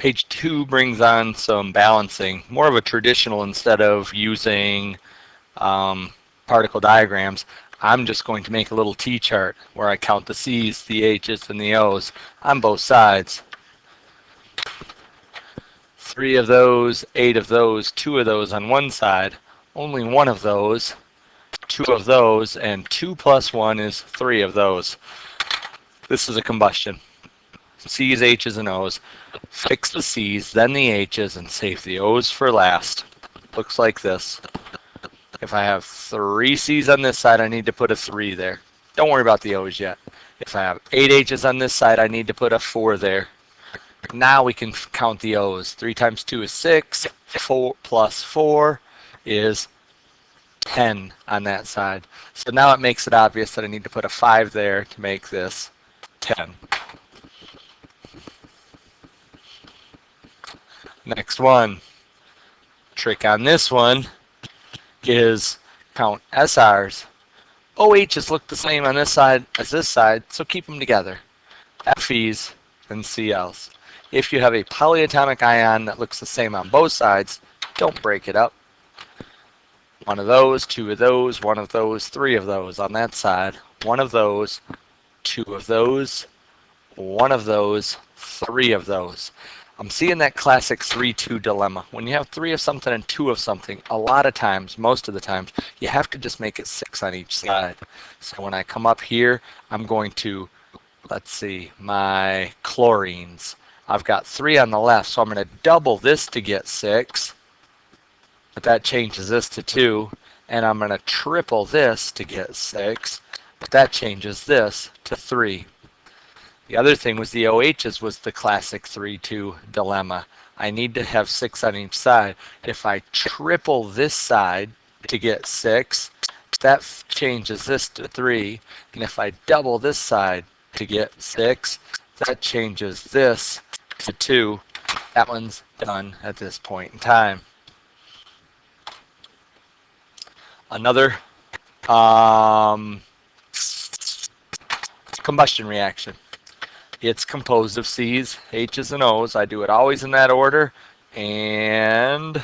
Page 2 brings on some balancing, more of a traditional instead of using particle diagrams. I'm just going to make a little T-chart where I count the C's, the H's, and the O's on both sides. 3 of those, 8 of those, 2 of those on one side, only 1 of those, 2 of those, and 2 plus 1 is 3 of those. This is a combustion. C's, H's, and O's. Fix the C's, then the H's, and save the O's for last. Looks like this. If I have 3 C's on this side, I need to put a 3 there. Don't worry about the O's yet. If I have 8 H's on this side, I need to put a 4 there. Now we can count the O's. 3 times 2 is 6. 4 plus 4 is 10 on that side. So now it makes it obvious that I need to put a 5 there to make this 10. Next one. Trick on this one is count SRs. OHs look the same on this side as this side, so keep them together. FEs and CLs. If you have a polyatomic ion that looks the same on both sides, don't break it up. 1 of those, 2 of those, 1 of those, 3 of those on that side. 1 of those, 2 of those, 1 of those, 3 of those. I'm seeing that classic 3-2 dilemma. When you have 3 of something and 2 of something, a lot of times, most of the times, you have to just make it 6 on each side. So when I come up here, I'm going to, let's see, my chlorines. I've got 3 on the left, so I'm going to double this to get 6. But that changes this to 2. And I'm going to triple this to get 6. But that changes this to 3. The other thing was the OHs was the classic 3-2 dilemma. I need to have 6 on each side. If I triple this side to get 6, that changes this to 3. And if I double this side to get 6, that changes this to 2. That one's done at this point in time. Another combustion reaction. It's composed of C's, H's, and O's. I do it always in that order. And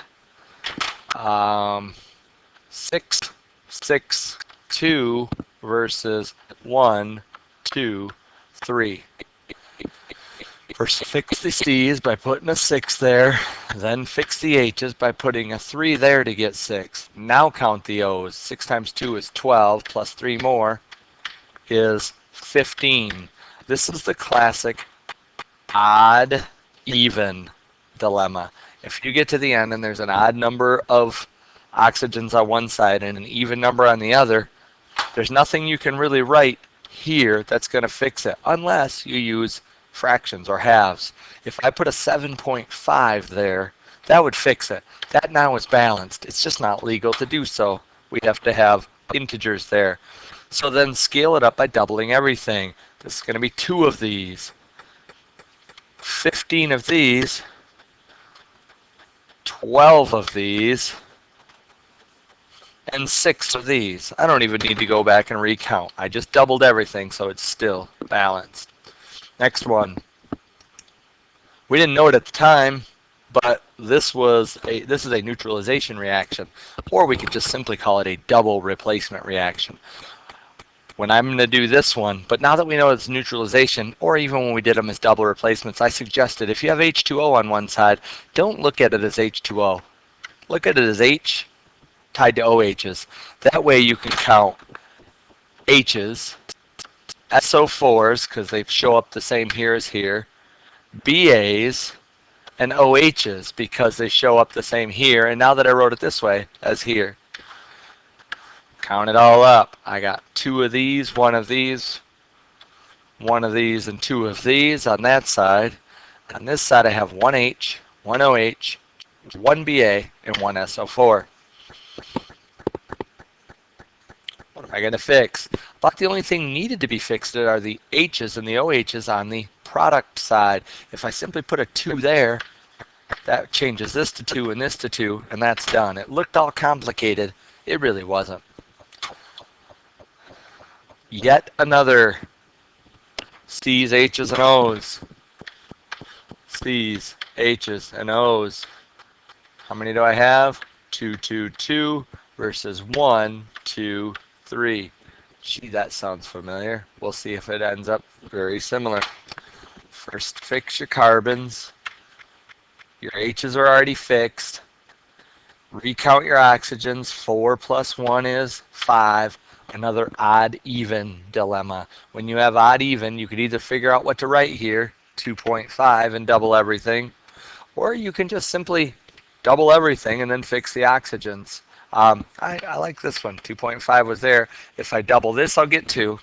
6, 6, 2 versus 1, 2, 3. First fix the C's by putting a 6 there. Then fix the H's by putting a 3 there to get 6. Now count the O's. 6 times 2 is 12, plus 3 more is 15. This is the classic odd even dilemma. If you get to the end and there's an odd number of oxygens on one side and an even number on the other, there's nothing you can really write here that's going to fix it unless you use fractions or halves. If I put a 7.5 there, that would fix it. That now is balanced. It's just not legal to do so. We have to have integers there. So then scale it up by doubling everything. This is going to be 2 of these, 15 of these, 12 of these, and 6 of these. I don't even need to go back and recount. I just doubled everything, so it's still balanced. Next one. We didn't know it at the time, but this is a neutralization reaction, or we could just simply call it a double replacement reaction. When I'm going to do this one, but now that we know it's neutralization, or even when we did them as double replacements, I suggested if you have H2O on one side, don't look at it as H2O. Look at it as H tied to OHs. That way you can count H's, SO4s, because they show up the same here as here, BAs, and OHs, because they show up the same here, and now that I wrote it this way, as here. Count it all up. I got 2 of these, 1 of these, 1 of these, and 2 of these on that side. On this side I have 1 H, 1 OH, 1 BA, and 1 SO4. What am I going to fix? About the only thing needed to be fixed are the H's and the OH's on the product side. If I simply put a 2 there, that changes this to 2 and this to 2, and that's done. It looked all complicated. It really wasn't. Yet another C's, H's, and O's. C's, H's, and O's. How many do I have? 2, 2, 2 versus 1, 2, 3. Gee, that sounds familiar. We'll see if it ends up very similar. First, fix your carbons. Your H's are already fixed. Recount your oxygens. 4 plus 1 is 5. Another odd-even dilemma. When you have odd-even, you could either figure out what to write here, 2.5, and double everything, or you can just simply double everything and then fix the oxygens. I like this one. 2.5 was there. If I double this, I'll get 2.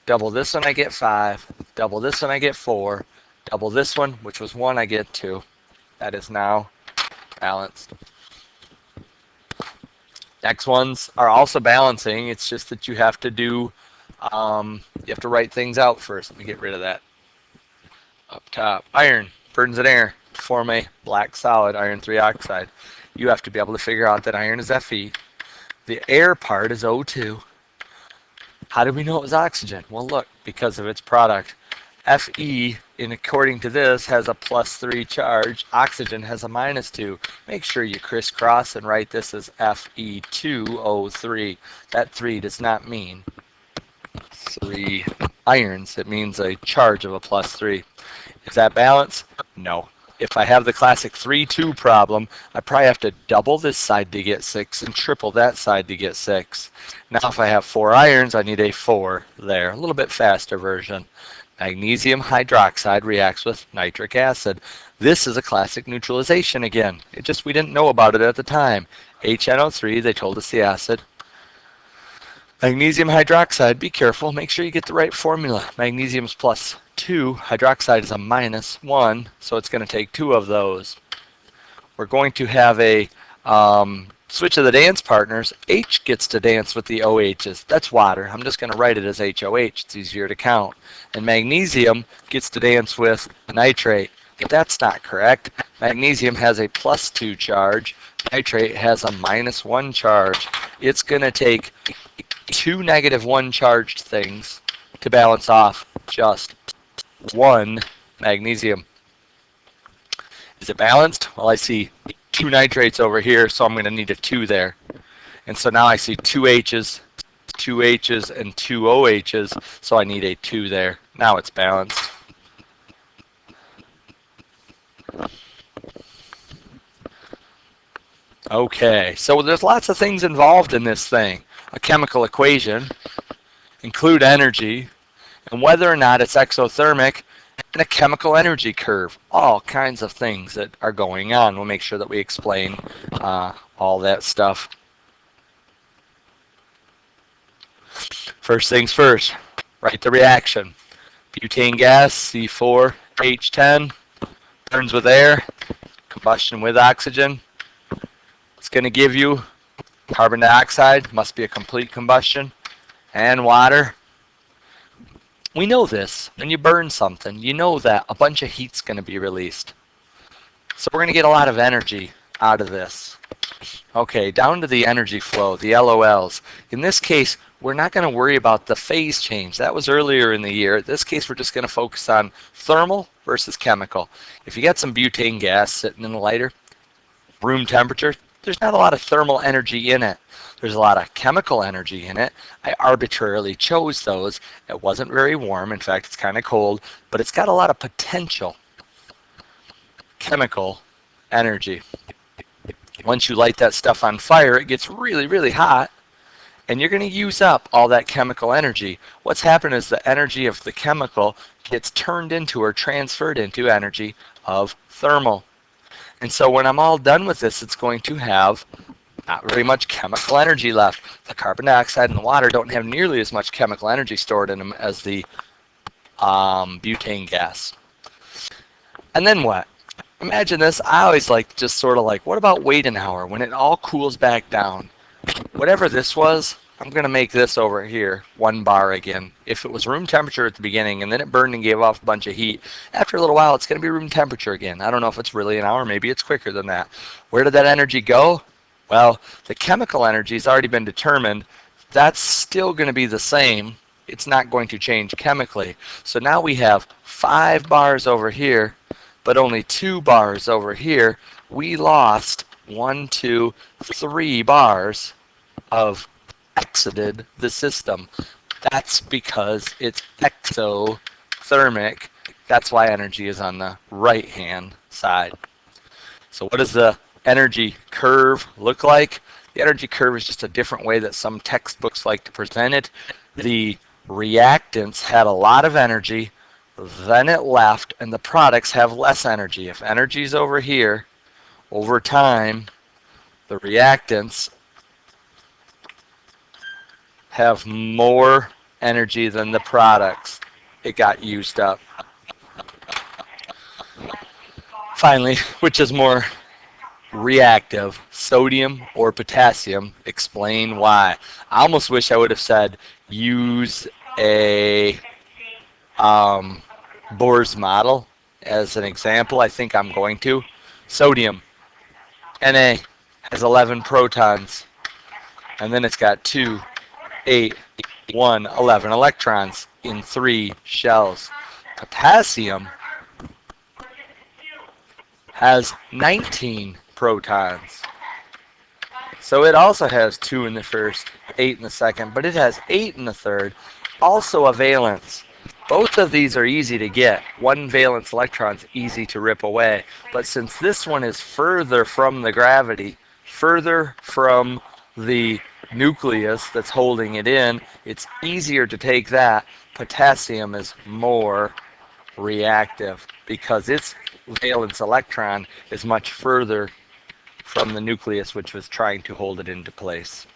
Double this one, I get 5. Double this one, I get 4. Double this one, which was 1, I get 2. That is now balanced. Next ones are also balancing. It's just that you have to do, you have to write things out first. Let me get rid of that. Up top, iron burns in air to form a black solid, iron 3 oxide. You have to be able to figure out that iron is Fe. The air part is O2. How do we know it was oxygen? Well, look, because of its product. Fe, according to this, has a +3 charge. Oxygen has a -2. Make sure you crisscross and write this as Fe2O3. That 3 does not mean 3 irons. It means a charge of a +3. Is that balance? No. If I have the classic 3-2 problem, I probably have to double this side to get 6 and triple that side to get 6. Now if I have 4 irons, I need a 4 there. A little bit faster version. Magnesium hydroxide reacts with nitric acid. This is a classic neutralization again. We didn't know about it at the time. HNO3, they told us the acid. Magnesium hydroxide, be careful, make sure you get the right formula. Magnesium's +2, hydroxide is a -1, so it's going to take 2 of those. We're going to have a switch of the dance partners. H gets to dance with the OHs. That's water. I'm just going to write it as HOH. It's easier to count. And magnesium gets to dance with nitrate. But that's not correct. Magnesium has a +2 charge. Nitrate has a -1 charge. It's going to take 2 -1 charged things to balance off just 1 magnesium. Is it balanced? Well, I see 2 nitrates over here, so I'm going to need a 2 there. And so now I see 2 H's, 2 H's, and 2 OH's, so I need a 2 there. Now it's balanced. Okay, so there's lots of things involved in this thing. A chemical equation, include energy, and whether or not it's exothermic, and a chemical energy curve. All kinds of things that are going on. We'll make sure that we explain all that stuff. First things first, write the reaction. Butane gas, C4H10, burns with air, combustion with oxygen. It's going to give you carbon dioxide, must be a complete combustion, and water. We know this. When you burn something, you know that a bunch of heat's going to be released. So we're going to get a lot of energy out of this. Okay, down to the energy flow, the LOLs. In this case, we're not going to worry about the phase change. That was earlier in the year. In this case, we're just going to focus on thermal versus chemical. If you got some butane gas sitting in the lighter, room temperature, there's not a lot of thermal energy in it. There's a lot of chemical energy in it. I arbitrarily chose those. It wasn't very warm. In fact, it's kind of cold, but it's got a lot of potential chemical energy. Once you light that stuff on fire, it gets really, really hot, and you're going to use up all that chemical energy. What's happened is the energy of the chemical gets turned into or transferred into energy of thermal. And so when I'm all done with this, it's going to have not very much chemical energy left. The carbon dioxide and the water don't have nearly as much chemical energy stored in them as the butane gas. And then what? Imagine this. I always like just sort of like, what about wait an hour when it all cools back down? Whatever this was, I'm going to make this over here 1 bar again. If it was room temperature at the beginning and then it burned and gave off a bunch of heat, after a little while it's going to be room temperature again. I don't know if it's really an hour, maybe it's quicker than that. Where did that energy go? Well, the chemical energy has already been determined. That's still going to be the same. It's not going to change chemically. So now we have 5 bars over here but only 2 bars over here, we lost 1, 2, 3 bars of exited the system. That's because it's exothermic. That's why energy is on the right-hand side. So what does the energy curve look like? The energy curve is just a different way that some textbooks like to present it. The reactants had a lot of energy, then it left, and the products have less energy. If energy is over here, over time, the reactants have more energy than the products. It got used up. Finally, which is more reactive, sodium or potassium? Explain why. I almost wish I would have said use a Bohr's model as an example. I think I'm going to. Sodium, Na, has 11 protons, and then it's got 2, 8, 1, 11 electrons in 3 shells. Potassium has 19 protons. So it also has 2 in the first, 8 in the second, but it has 8 in the third. Also a valence. Both of these are easy to get. One valence electron's easy to rip away. But since this one is further from the gravity, further from the nucleus that's holding it in, it's easier to take that. Potassium is more reactive because its valence electron is much further from the nucleus, which was trying to hold it into place.